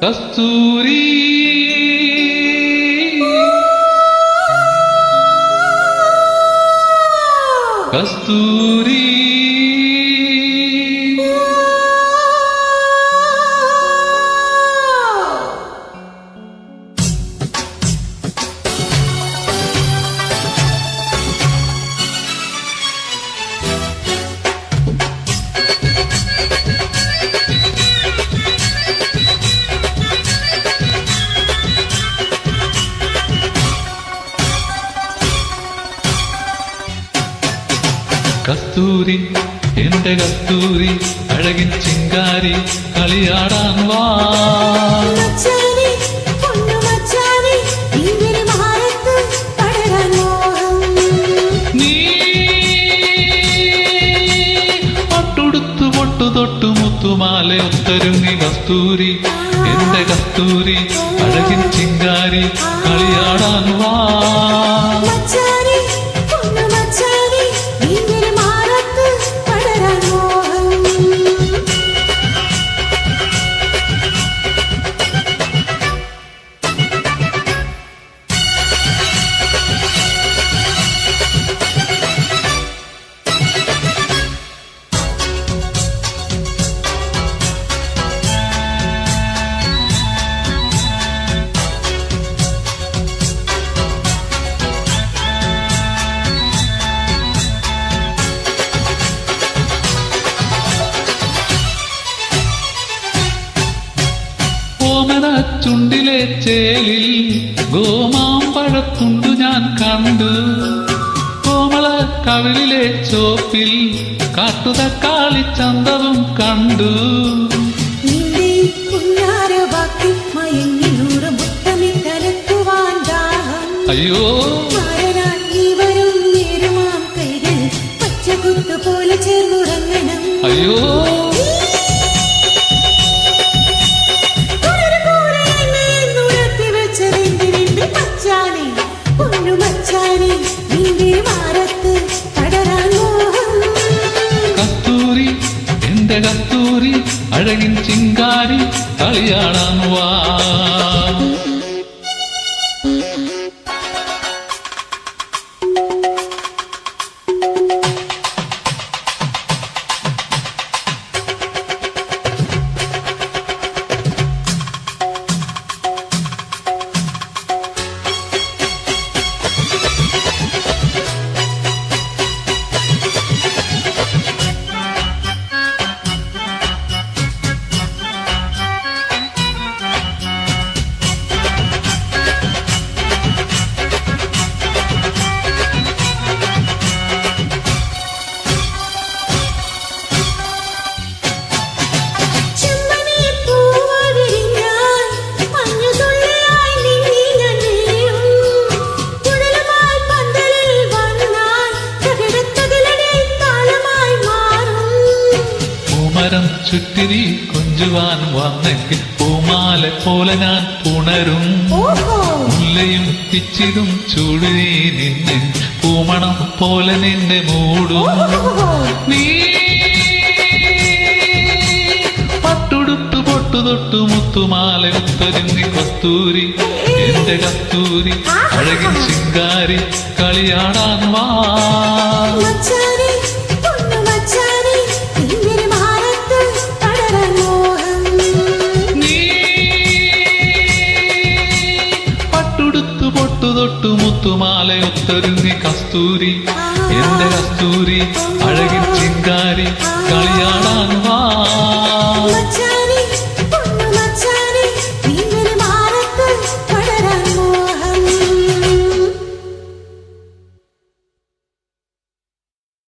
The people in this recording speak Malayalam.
കസ്തൂരി കസ്തൂരി കസ്തൂരി എന്റെ കസ്തൂരി അഴകിൻ ചിങ്കാരി കളിയാടാൻ വാ നീ പൊട്ടുടുത്തു പൊട്ടു തൊട്ടു മുത്തുമാല ഒത്തൊരുങ്ങി കസ്തൂരി എന്റെ കസ്തൂരി അഴകിൻ ചിങ്കാരി കളിയാടാൻ വാ ചുണ്ടിലെ ചേലിൽ ഗോമാമ്പഴത്തുണ്ടു ഞാൻ കണ്ടു കോമള കവിളിലെ ചോപ്പിൽ കാട്ടുതക്കാളി ചന്തവും കണ്ടു അയ്യോ അയ്യോ കസ്തൂരി എന്റെ കസ്തൂരി അഴകിൻ ചിങ്കാരി കളിയാടാൻ വാ ചുറ്റിരി കൊഞ്ചുവാൻ വന്നെങ്കിൽ പൂമാല പോലെ ഞാൻ പുണരും മുല്ലയും പിച്ചിലും ചൂടി നിന്നെ പൂമണം പോലെ നിന്നെ മൂടും നീ പട്ടുടുത്തു പൊട്ടു തൊട്ടു മുത്തുമാല ഒത്തൊരുങ്ങി കസ്തൂരി എന്റെ കസ്തൂരി അഴകിൻ ചിങ്കാരി കളിയാടാൻ വാ തൊട്ടു മുത്തുമാല ഒത്തൊരുങ്ങി കസ്തൂരി എന്റെ കസ്തൂരി അഴകിൻ ചിങ്കാരി കളിയാടാൻ